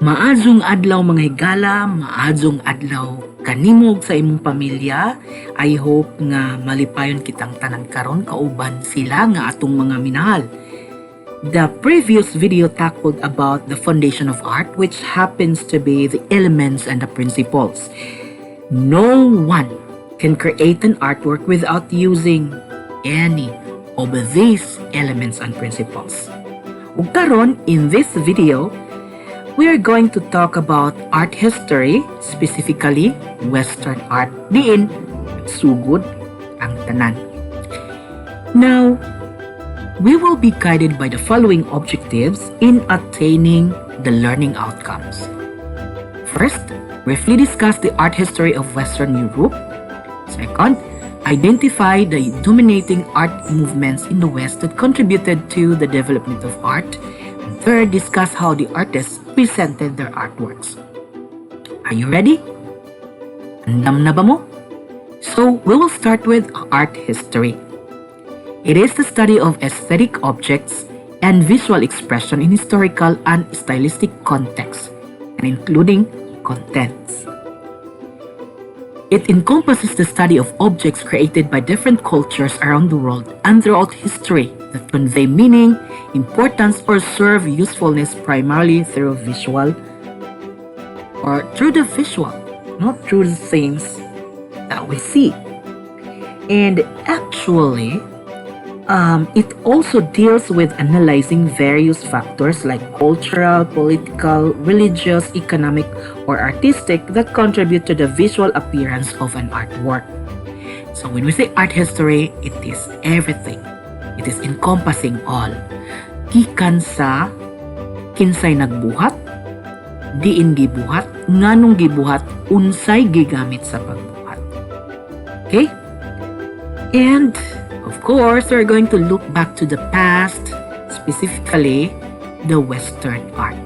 Maadzong adlaw mga higala, maadzong adlaw kanimog sa imong pamilya. I hope nga malipayon kitang tanan karon kauban sila nga atong mga minahal. The previous video tackled about the foundation of art, which happens to be the elements and the principles. No one can create an artwork without using any of these elements and principles. Ug karon in this video, we are going to talk about art history, specifically Western art. Diin, sugod ang tanan. Now, we will be guided by the following objectives in attaining the learning outcomes. First, briefly discuss the art history of Western Europe. Second, identify the dominating art movements in the West that contributed to the development of art. And third, discuss how the artists presented their artworks. Are you ready? Andam na ba mo? So, we will start with art history. It is the study of aesthetic objects and visual expression in historical and stylistic contexts, and including contents. It encompasses the study of objects created by different cultures around the world and throughout history that convey meaning, importance, or serve usefulness primarily through visual, not through the things that we see. And actually, it also deals with analyzing various factors like cultural, political, religious, economic, or artistic that contribute to the visual appearance of an artwork. So when we say art history, it is everything. It is encompassing all. Gikan sa kinsay nagbuhat, diin gibuhat, nganong gibuhat, unsay gigamit sa pagbuhat. Okay? And of course, we're going to look back to the past, specifically the Western art.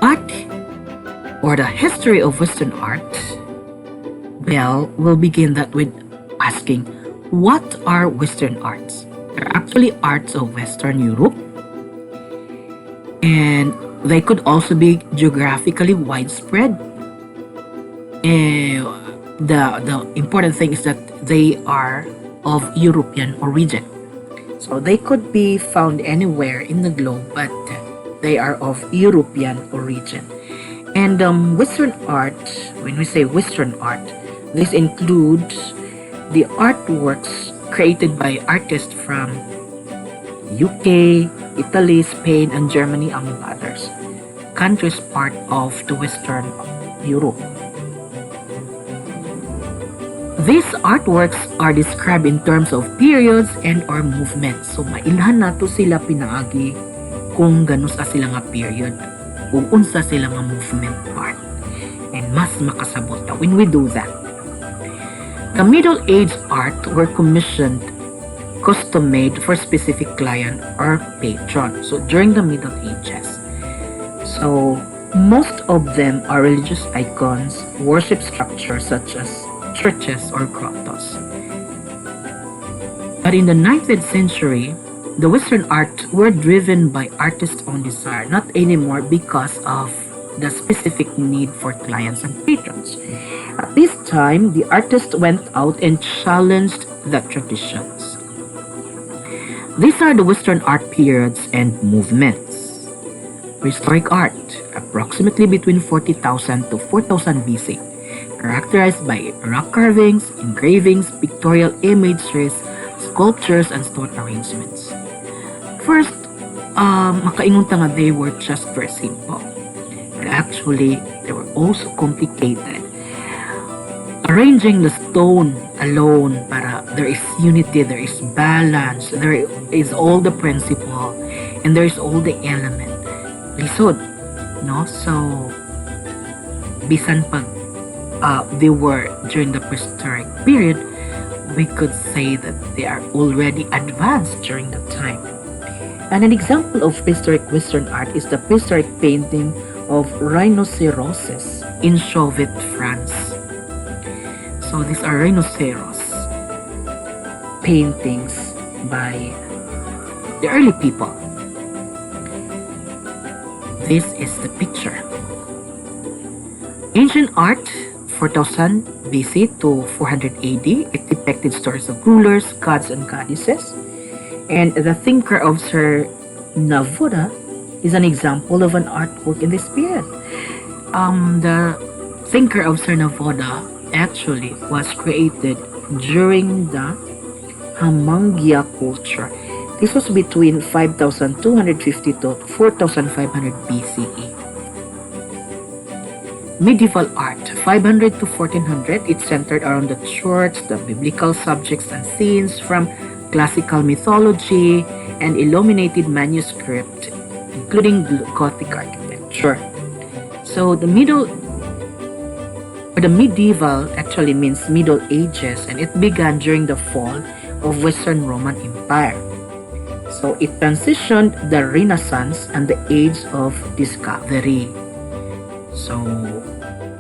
Art, or the history of Western art, well, we'll begin that with asking, what are Western arts? They're actually arts of Western Europe, and they could also be geographically widespread. The important thing is that they are of European origin. So they could be found anywhere in the globe, but they are of European origin. And Western art, when we say Western art, this includes the artworks created by artists from UK, Italy, Spain, and Germany, among others. Countries part of the Western Europe. These artworks are described in terms of periods and or movements. So mailhan nato sila pinaagi kung ganus sila nga period o unsa sila nga movement part. And mas makasabot when we do that. The Middle Age art were commissioned, custom made for specific client or patron. So during the Middle Ages. So most of them are religious icons, worship structures such as churches or grottos. But in the 19th century, the Western art were driven by artists' own desire, not anymore because of the specific need for clients and patrons. At this time, the artists went out and challenged the traditions. These are the Western art periods and movements. Prehistoric art, approximately between 40,000 to 4,000 BC. Characterized by rock carvings, engravings, pictorial imageries, sculptures, and stone arrangements. First, makaingon ta nga they were just very simple. But actually, they were also complicated. Arranging the stone alone para there is unity, there is balance, there is all the principle, and there is all the element. Lisod, no? So, bisan pag they were during the prehistoric period, we could say that they are already advanced during that time. And an example of prehistoric Western art is the prehistoric painting of rhinoceroses in Chauvet, France. So these are rhinoceros paintings by the early people. This is the picture. Ancient art, 4000 BC to 400 AD, it depicted stories of rulers, gods, and goddesses. And the thinker of Sir Navoda is an example of an artwork in this period. The thinker of Sir Navoda actually was created during the Hamangya culture. This was between 5250 to 4500 BCE. Medieval art, 500 to 1400, it centered around the church, the biblical subjects and scenes from classical mythology, and illuminated manuscript, including Gothic architecture. So the medieval actually means Middle Ages, and it began during the fall of Western Roman Empire. So it transitioned the Renaissance and the Age of Discovery. So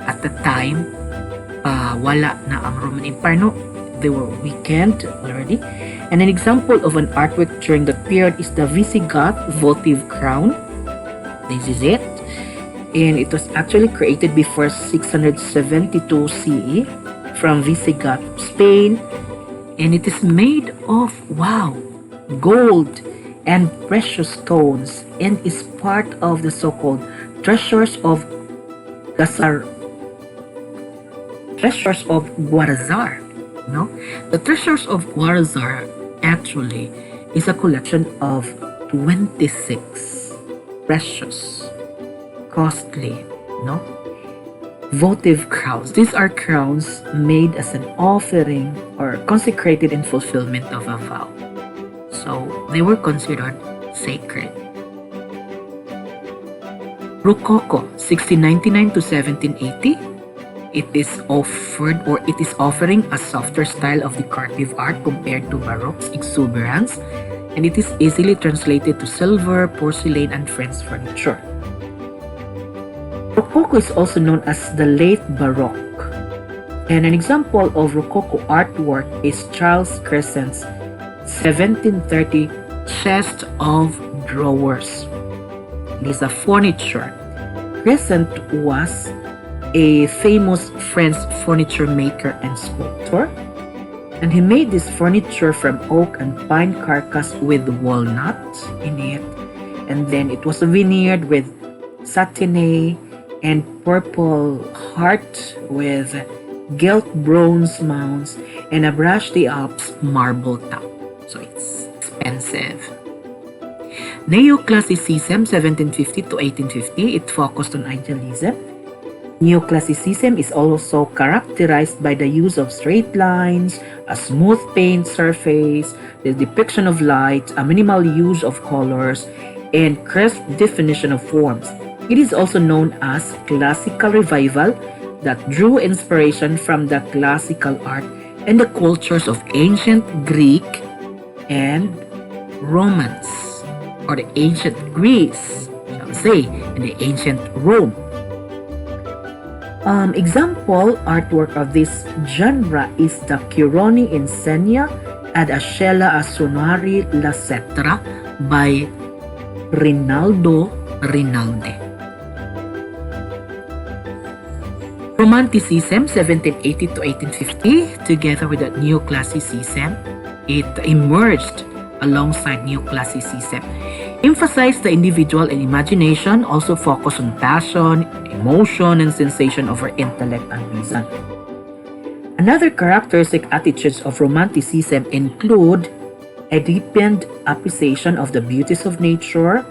at the time, wala na ang Roman Empire, no? They were weakened already. And an example of an artwork during that period is the Visigoth votive crown. This is it. And it was actually created before 672 CE from Visigoth, Spain. And it is made of, gold and precious stones, and is part of the so-called treasures of Guarazar. No? The treasures of Guarazar actually is a collection of 26 precious, costly, votive crowns. These are crowns made as an offering or consecrated in fulfillment of a vow. So they were considered sacred. Rococo, 1699 to 1780. It is offering a softer style of decorative art compared to Baroque's exuberance, and it is easily translated to silver, porcelain, and French furniture. Rococo is also known as the late Baroque, and an example of Rococo artwork is Charles Crescent's 1730 chest of drawers. It is a furniture. Crescent was a famous French furniture maker and sculptor, and he made this furniture from oak and pine carcass with walnut in it, and then it was veneered with satine and purple heart with gilt bronze mounts and a brushed the Alps marble top. So it's expensive. Neoclassicism, 1750 to 1850, it focused on idealism. Neoclassicism is also characterized by the use of straight lines, a smooth paint surface, the depiction of light, a minimal use of colors, and crisp definition of forms. It is also known as classical revival that drew inspiration from the classical art and the cultures of ancient Greek and Romans, or the ancient Greece, shall we say, and the ancient Rome. Example artwork of this genre is the Chironi Insegna ad Ascella a Sonari la Cetra by Rinaldo Rinaldi. Romanticism, 1780 to 1850, together with the Neoclassicism, it emerged alongside Neoclassicism, emphasized the individual and imagination, also focused on passion, emotion, and sensation over intellect and reason. Another characteristic attitudes of Romanticism include a deepened appreciation of the beauties of nature,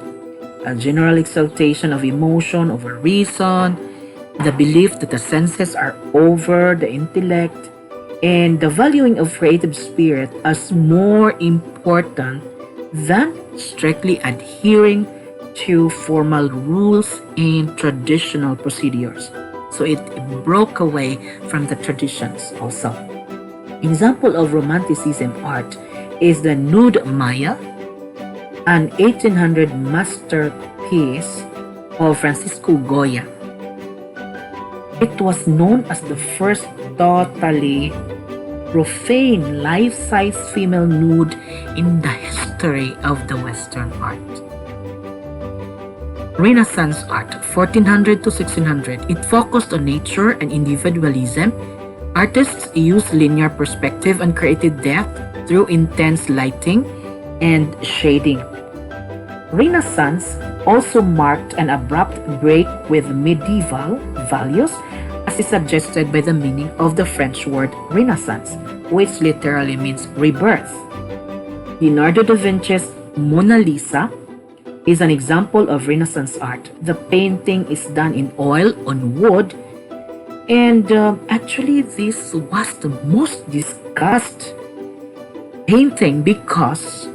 a general exaltation of emotion over reason, the belief that the senses are over the intellect, and the valuing of creative spirit as more important than strictly adhering to formal rules and traditional procedures. So it broke away from the traditions also. Example of Romanticism art is the Nude Maya, an 1800 masterpiece of Francisco Goya. It was known as the first totally profane life-size female nude in the history of the Western art. Renaissance art, 1400 to 1600, it focused on nature and individualism. Artists used linear perspective and created depth through intense lighting and shading. Renaissance also marked an abrupt break with medieval values, as is suggested by the meaning of the French word Renaissance, which literally means rebirth. Leonardo da Vinci's Mona Lisa is an example of Renaissance art. The painting is done in oil on wood, and actually, this was the most discussed painting because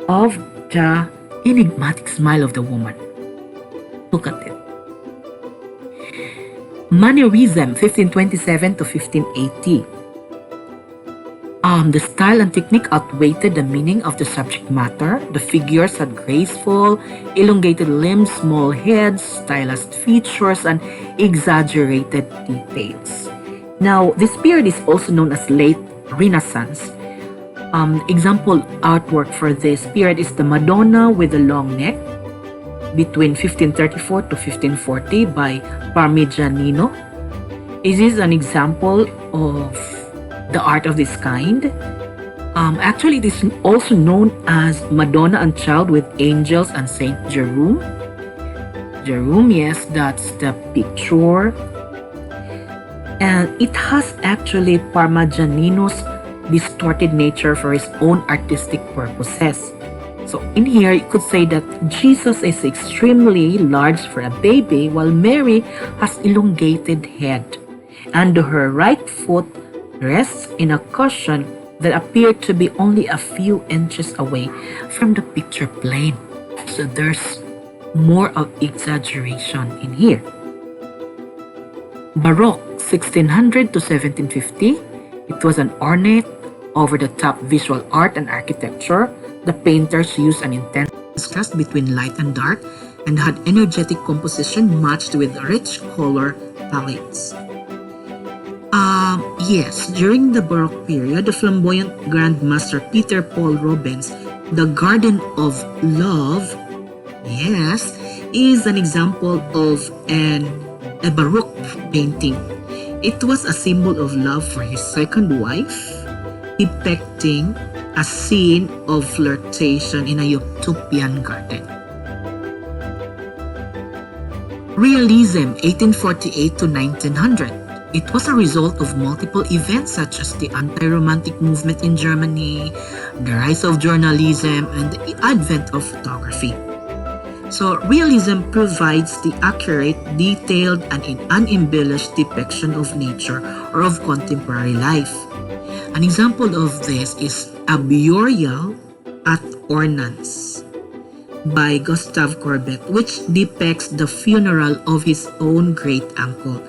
of the enigmatic smile of the woman. Look at it. Manierism, 1527 to 1580. The style and technique outweighed the meaning of the subject matter. The figures had graceful, elongated limbs, small heads, stylized features, and exaggerated details. Now, this period is also known as late Renaissance. Example artwork for this period is the Madonna with the long neck between 1534 to 1540 by Parmigianino. Is this an example of the art of this kind? Actually, it is also known as Madonna and Child with Angels and Saint Jerome. Jerome, yes, that's the picture. And it has actually Parmigianino's distorted nature for his own artistic purposes. So in here, you could say that Jesus is extremely large for a baby, while Mary has elongated head, and her right foot rests in a cushion that appeared to be only a few inches away from the picture plane. So there's more of exaggeration in here. Baroque, 1600 to 1750. It was an ornate, over-the-top visual art and architecture. The painters used an intense contrast between light and dark and had energetic composition matched with rich color palettes. Yes, during the Baroque period, the flamboyant Grandmaster Peter Paul Rubens, The Garden of Love, yes, is an example of a Baroque painting. It was a symbol of love for his second wife, depicting a scene of flirtation in a utopian garden. Realism, 1848 to 1900. It was a result of multiple events such as the anti-romantic movement in Germany, the rise of journalism, and the advent of photography. So, realism provides the accurate, detailed, and unembellished depiction of nature or of contemporary life. An example of this is A Burial at Ornans by Gustave Courbet, which depicts the funeral of his own great uncle.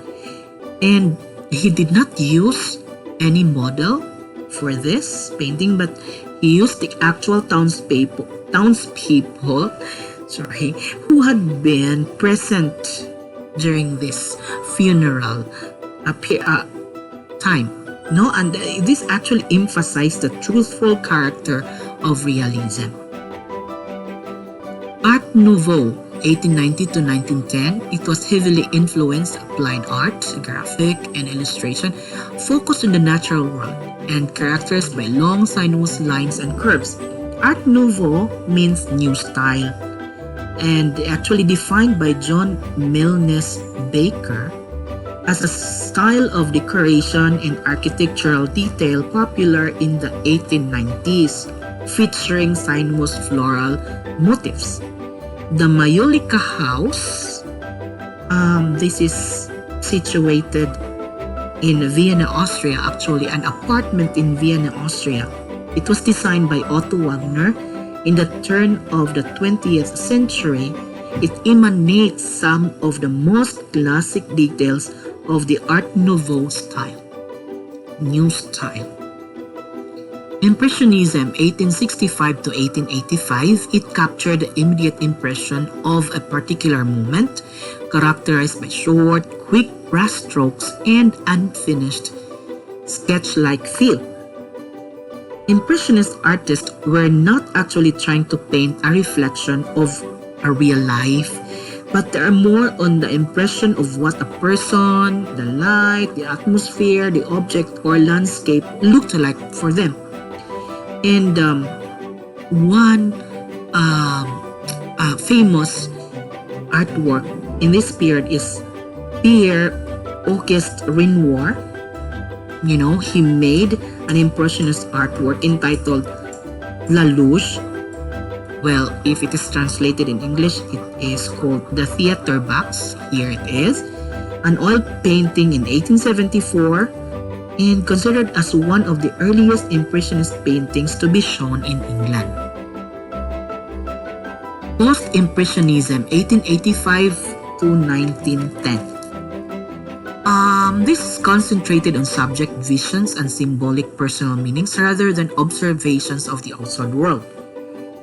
And he did not use any model for this painting, but he used the actual townspeople who had been present during this funeral time. No, and this actually emphasized the truthful character of realism. Art Nouveau, 1890 to 1910, it was heavily influenced applied art, graphic, and illustration, focused on the natural world, and characterized by long sinuous lines and curves. Art Nouveau means new style, and actually defined by John Milnes Baker as a style of decoration and architectural detail popular in the 1890s, featuring sinuous floral motifs. The Majolica House, this is situated in Vienna, Austria, actually an apartment in Vienna, Austria. It was designed by Otto Wagner in the turn of the 20th century. It emanates some of the most classic details of the Art Nouveau style. New style. Impressionism, 1865 to 1885, it captured the immediate impression of a particular moment, characterized by short, quick brushstrokes and unfinished, sketch-like feel. Impressionist artists were not actually trying to paint a reflection of a real life, but they are more on the impression of what a person, the light, the atmosphere, the object or landscape looked like for them. And one famous artwork in this period is Pierre-Auguste Renoir. You know, he made an impressionist artwork entitled La Louche. Well, if it is translated in English, it is called The Theater Box. Here it is. An oil painting in 1874 and considered as one of the earliest impressionist paintings to be shown in England. Post-Impressionism, 1885 to 1910. This is concentrated on subject visions and symbolic personal meanings rather than observations of the outside world.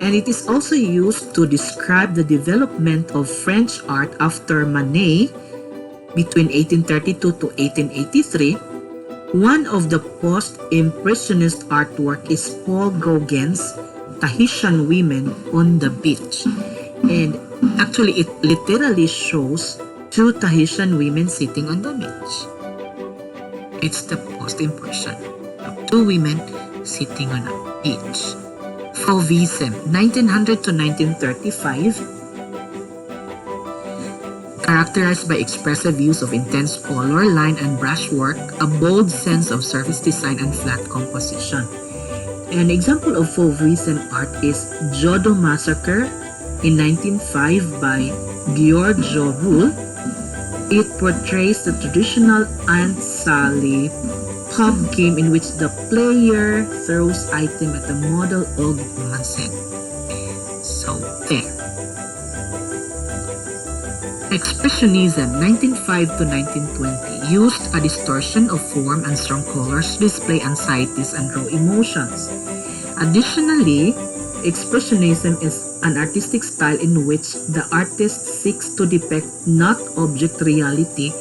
And it is also used to describe the development of French art after Manet between 1832 to 1883. One of the post-impressionist artwork is Paul Gauguin's Tahitian Women on the Beach. And actually it literally shows two Tahitian women sitting on the beach. It's the post-impression of two women sitting on a beach. Fauvism, 1900 to 1935, characterized by expressive use of intense color, line, and brushwork, a bold sense of surface design, and flat composition. An example of Fauvism art is Jodo Massacre in 1905 by Giorgio Rule. It portrays the traditional Aunt Sally pub game in which the player throws item at the model of Mansen. So there. Expressionism, 1905 to 1920, used a distortion of form and strong colors to display anxieties and raw emotions. Additionally, Expressionism is an artistic style in which the artist seeks to depict not object reality,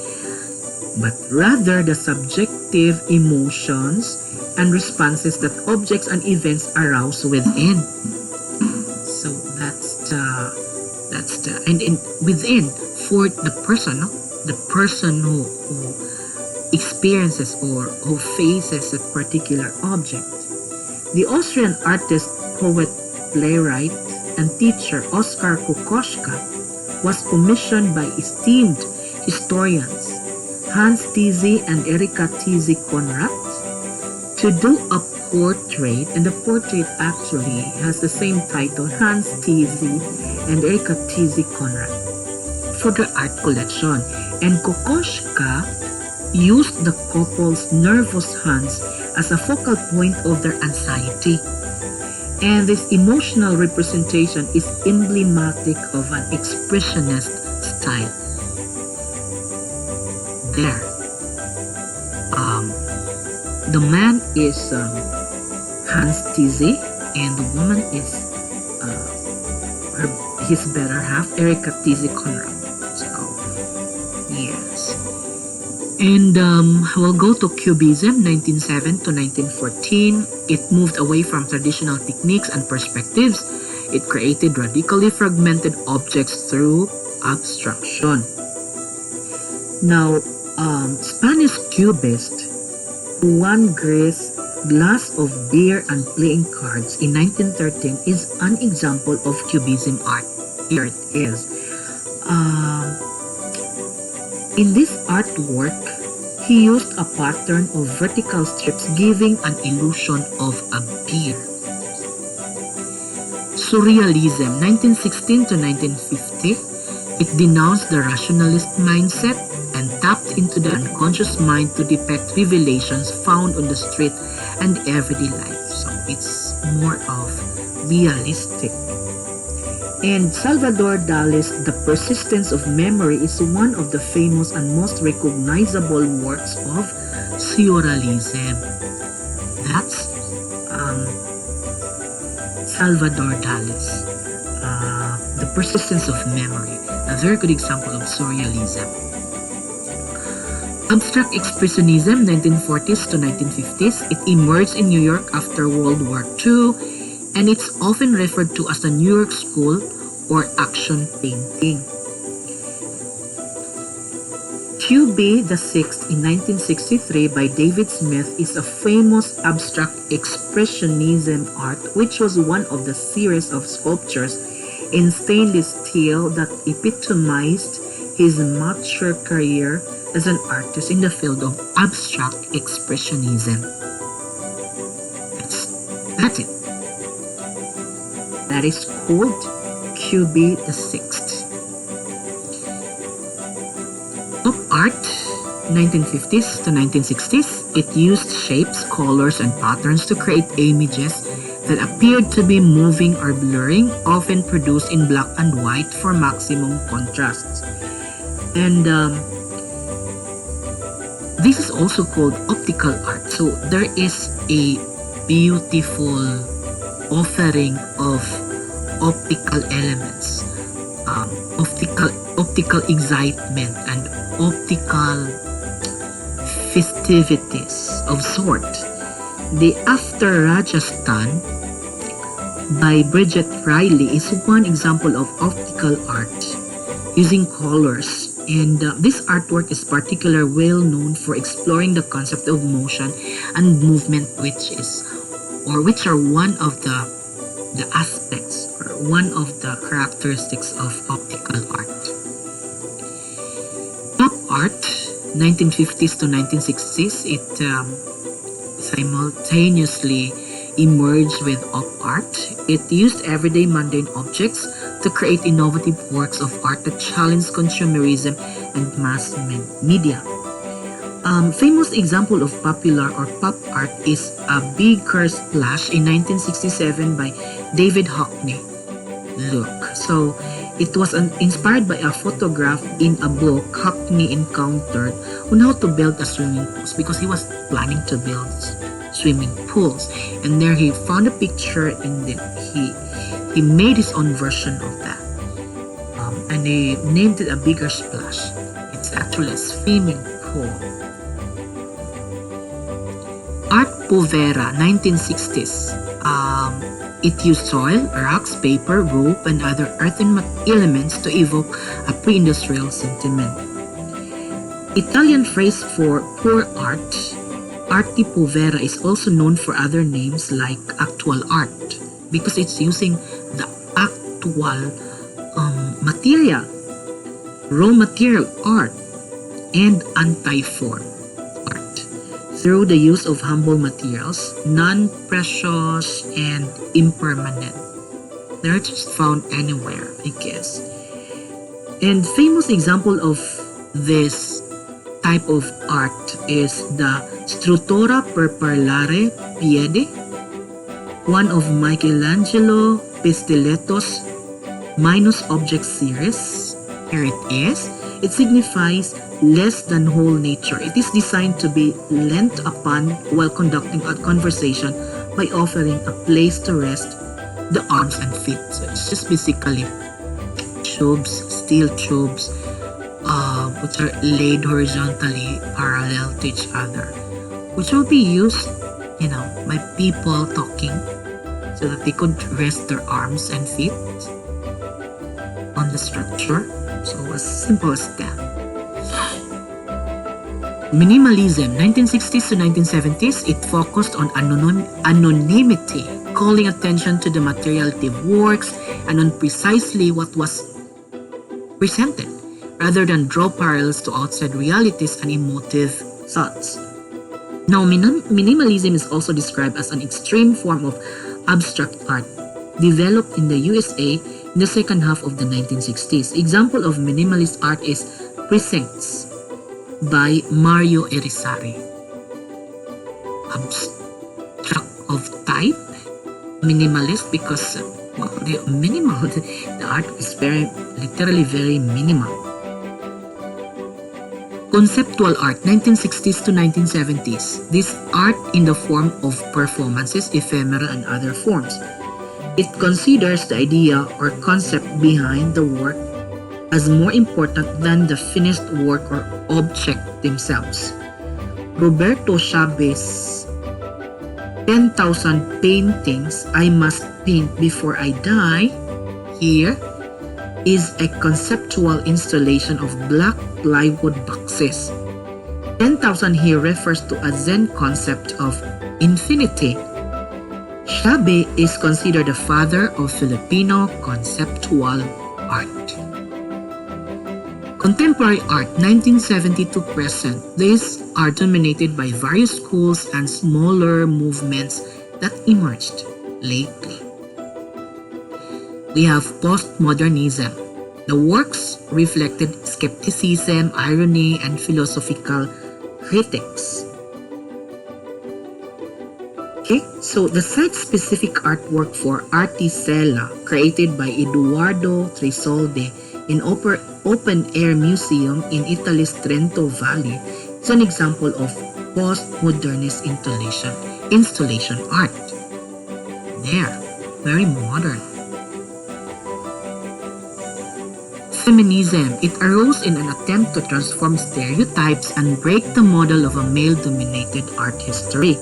but rather the subjective emotions and responses that objects and events arouse within. So that's the and within for the person, the person who experiences or who faces a particular object. The Austrian artist, poet, playwright, and teacher Oskar Kokoschka was commissioned by esteemed historians Hans Tizzi and Erika Tizzi Konrad to do a portrait, and the portrait actually has the same title, Hans Tizzi and Erika Tizzi Konrad, for their art collection. And Kokoschka used the couple's nervous hands as a focal point of their anxiety. And this emotional representation is emblematic of an expressionist style. There. The man is Hans Tizzi, and the woman is his better half, Erika Tizzi Konrad. So, yes. And we'll go to Cubism, 1907 to 1914. It moved away from traditional techniques and perspectives. It created radically fragmented objects through abstraction. Now, Spanish Cubist who won Greece glass of beer and playing cards in 1913 is an example of Cubism art. Here it is. In this artwork, he used a pattern of vertical strips giving an illusion of a beer. Surrealism, 1916 to 1950, it denounced the rationalist mindset and tapped into the unconscious mind to depict revelations found on the street and everyday life. So it's more of realistic. And Salvador Dali's The Persistence of Memory is one of the famous and most recognizable works of Surrealism. That's Salvador Dali's The Persistence of Memory, a very good example of Surrealism. Abstract Expressionism, 1940s to 1950s, it emerged in New York after World War II, and it's often referred to as the New York School or action painting. QB the Sixth in 1963 by David Smith is a famous abstract expressionism art which was one of the series of sculptures in stainless steel that epitomized his mature career as an artist in the field of abstract expressionism. That's it. That is called QB the Sixth. Pop art, 1950s to 1960s, it used shapes, colors, and patterns to create images that appeared to be moving or blurring, often produced in black and white for maximum contrast. And this is also called optical art. So there is a beautiful offering of optical elements, optical excitement, and optical festivities of sort. The After Rajasthan by Bridget Riley is one example of optical art using colors, and this artwork is particularly well known for exploring the concept of motion and movement, which are one of the aspects or one of the characteristics of optical art. Pop art, 1950s to 1960s, it simultaneously emerged with op art. It used everyday mundane objects to create innovative works of art that challenge consumerism and mass media. Famous example of popular or pop art is A Bigger Splash in 1967 by David Hockney. Look, so it was inspired by a photograph in a book Hockney encountered on how to build a swimming pool because he was planning to build swimming pools, and there he found a picture and then he made his own version of that, and he named it A Bigger Splash. It's actually a swimming pool. Art Povera, 1960s. It used soil, rocks, paper, rope, and other earthen elements to evoke a pre-industrial sentiment. Italian phrase for poor art, arte povera, is also known for other names like actual art because it's using the actual material, raw material art, and anti-form art through the use of humble materials, non-precious and impermanent. They're just found anywhere, I guess. And famous example of this type of art is the Struttura per Parlare Piede, one of Michelangelo Pistiletto's Minus Object series. Here it is. It signifies less than whole nature. It is designed to be leant upon while conducting a conversation by offering a place to rest the arms and feet. So it's just basically tubes, steel tubes, which are laid horizontally parallel to each other, which will be used, by people talking so that they could rest their arms and feet on the structure. So as simple as that. Minimalism, 1960s to 1970s, it focused on anonymity, calling attention to the materiality of works and on precisely what was presented, rather than draw parallels to outside realities and emotive thoughts. Now, minimalism is also described as an extreme form of abstract art, developed in the USA in the second half of the 1960s. Example of minimalist art is Precincts by Mario Irizarry. Abstract of type, minimalist because the art is literally very minimal. Conceptual art, 1960s to 1970s. This art in the form of performances, ephemera, and other forms. It considers the idea or concept behind the work as more important than the finished work or object themselves. Roberto Chavez, 10,000 paintings I must paint before I die. Here, is a conceptual installation of black plywood boxes. 10,000 here refers to a Zen concept of infinity. Xabi is considered the father of Filipino conceptual art. Contemporary art, 1970 to present. These are dominated by various schools and smaller movements that emerged lately. We have postmodernism. The works reflected skepticism, irony, and philosophical critics. Okay, so the site-specific artwork for Articella, created by Eduardo Trisolde in Open Air Museum in Italy's Trento Valley, is an example of postmodernist installation art. There, very modern. Feminism. It arose in an attempt to transform stereotypes and break the model of a male-dominated art history.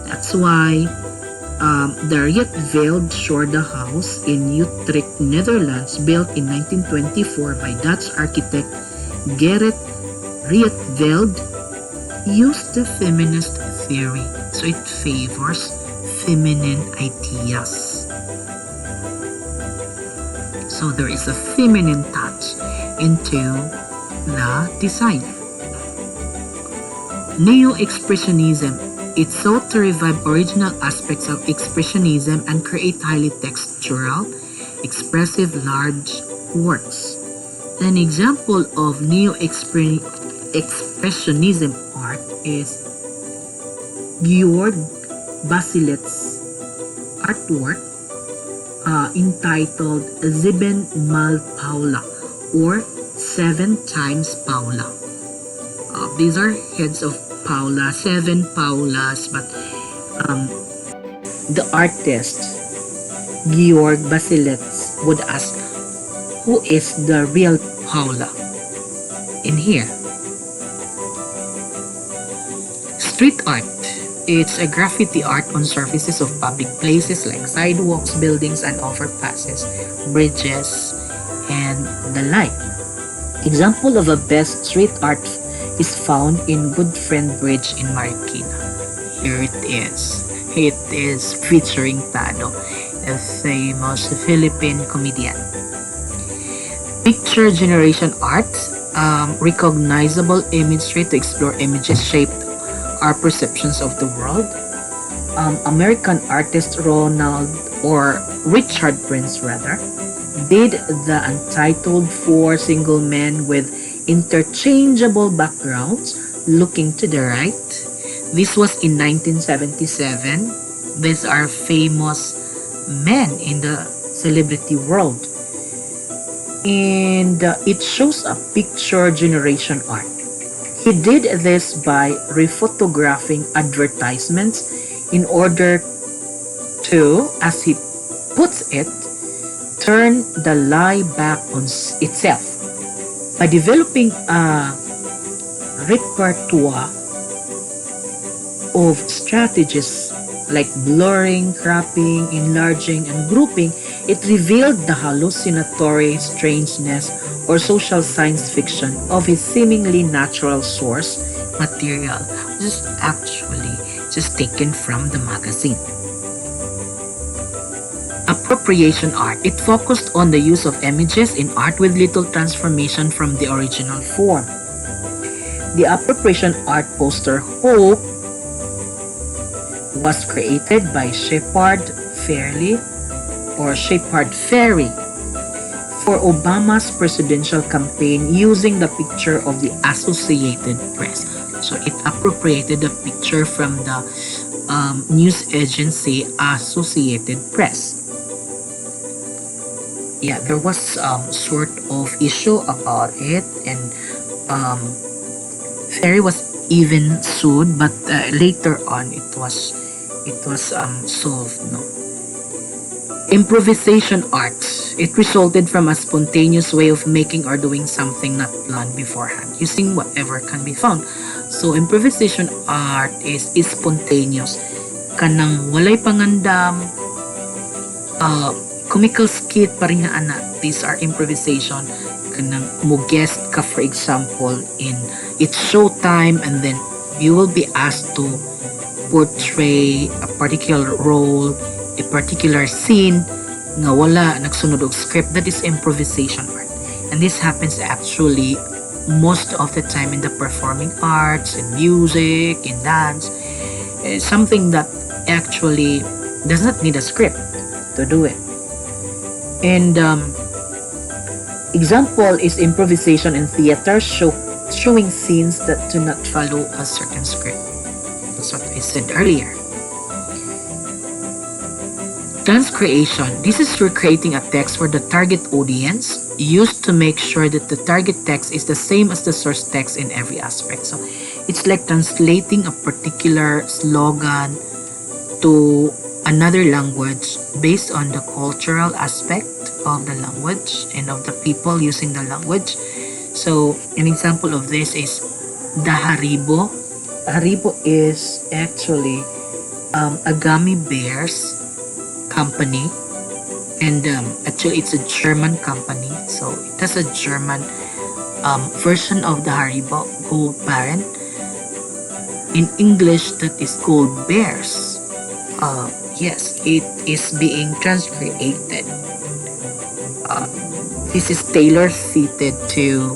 That's why the Rietveld Shorda House in Utrecht, Netherlands, built in 1924 by Dutch architect Gerrit Rietveld, used the feminist theory, so it favors feminine ideas. So there is a feminine touch into the design. Neo-Expressionism. It sought to revive original aspects of Expressionism and create highly textural, expressive, large works. An example of Neo-Expressionism art is Georg Basilet's artwork entitled Sieben Mal Paula, or 7 times Paula. These are heads of Paula, 7 Paulas, but the artist Georg Basilets would ask, who is the real Paula in here? Street art. It's a graffiti art on surfaces of public places like sidewalks, buildings, and overpasses, bridges, and the like. Example of a best street art is found in Good Friend Bridge in Marikina. Here it is. It is featuring Tado, a famous Philippine comedian. Picture generation art, recognizable imagery to explore images shaped our perceptions of the world. American artist Richard Prince did the Untitled Four Single Men with interchangeable backgrounds looking to the right. This was in 1977. These are famous men in the celebrity world. And it shows a picture generation art. He did this by rephotographing advertisements in order to, as he puts it, turn the lie back on itself. By developing a repertoire of strategies like blurring, cropping, enlarging, and grouping, it revealed the hallucinatory strangeness or social science fiction of his seemingly natural source material, which is actually just taken from the magazine. Appropriation art. It focused on the use of images in art with little transformation from the original form. The appropriation art poster Hope was created by Shepard Fairey for Obama's presidential campaign using the picture of the Associated Press. So it appropriated the picture from the news agency Associated Press. Yeah, there was sort of issue about it, and Fairey was even sued, but later on it was solved. No. Improvisation art. It resulted from a spontaneous way of making or doing something not planned beforehand, using whatever can be found. So improvisation art is spontaneous. Kanang walay pangandam, comical skit pa rin na ana. These are improvisation. Kanang mo guest ka, for example, in it's showtime, and then you will be asked to portray a particular role, a particular scene nga wala nagsunod og script. That is improvisation art. And this happens actually most of the time in the performing arts, in music, in dance. It's something that actually does not need a script to do it. And example is improvisation in theater, showing scenes that do not follow a certain script. That's what I said earlier. Dance creation. This is recreating a text for the target audience, used to make sure that the target text is the same as the source text in every aspect. So it's like translating a particular slogan to another language based on the cultural aspect of the language and of the people using the language. So an example of this is the Haribo. Haribo is actually a gummy bears company, and actually it's a German company, so it has a German version of the Haribo, Gold Parent. In English, that is Gold Bears. Yes, it is being transcreated. This is tailor-fitted to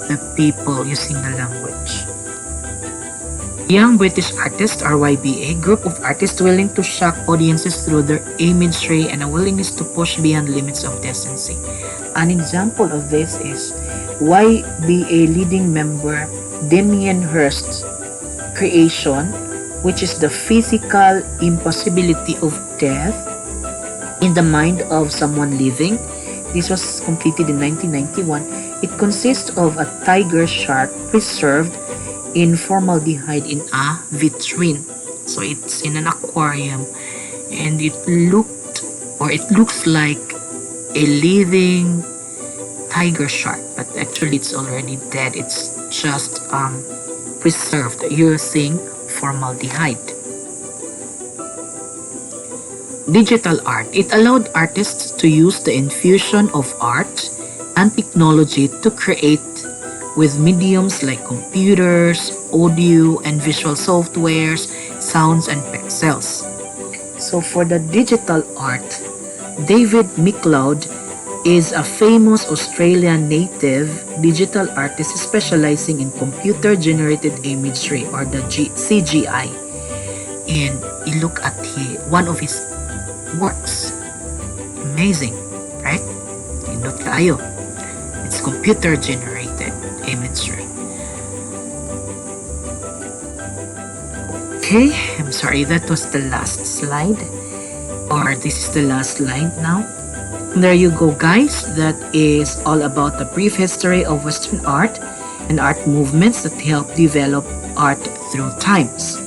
the people using the language. Young British Artists, or YBA, group of artists willing to shock audiences through their imagery and a willingness to push beyond limits of decency. An example of this is YBA leading member Damien Hirst's creation, which is the physical impossibility of death in the mind of someone living. This was completed in 1991. It consists of a tiger shark preserved in formaldehyde in a vitrine. So it's in an aquarium, and it looks like a living tiger shark, but actually it's already dead. It's just preserved using formaldehyde. Digital art. It allowed artists to use the infusion of art and technology to create with mediums like computers, audio and visual softwares, sounds and pixels. So for the digital art, David McLeod is a famous Australian native digital artist specializing in computer-generated imagery, or the CGI. And you look at one of his works. Amazing, right? Indot kayo. It's computer-generated imagery. Okay, I'm sorry, that was the last slide. Or this is the last slide now. There you go, guys. That is all about the brief history of Western art and art movements that help develop art through times.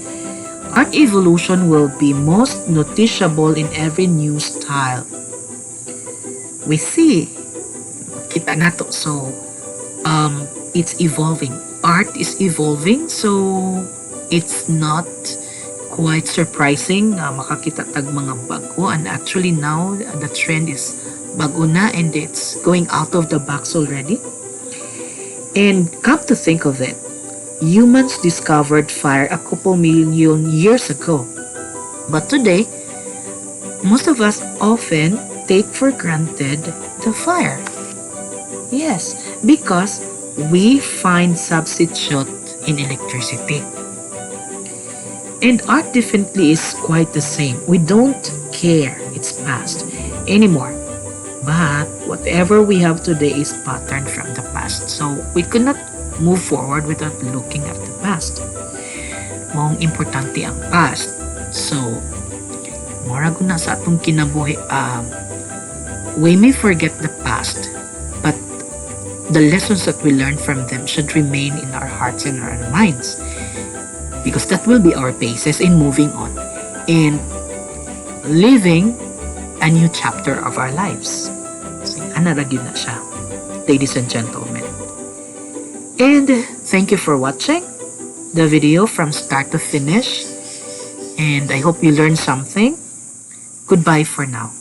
Art evolution will be most noticeable in every new style we see. Kita nato. So, it's evolving. Art is evolving, so it's not quite surprising na makakita tag mga bago. And actually now, the trend is bago na, and it's going out of the box already. And come to think of it, humans discovered fire a couple million years ago. But today, most of us often take for granted the fire. Yes, because we find substitute in electricity. And art definitely is quite the same. We don't care it's past anymore. But whatever we have today is patterned from the past. So we could not move forward without looking at the past. Maong importante ang past. So, murag na sa atong kinabuhi, we may forget the past, but the lessons that we learn from them should remain in our hearts and our minds, because that will be our basis in moving on and living a new chapter of our lives. So, anaragin na siya, ladies and gentlemen. And thank you for watching the video from start to finish. And I hope you learned something. Goodbye for now.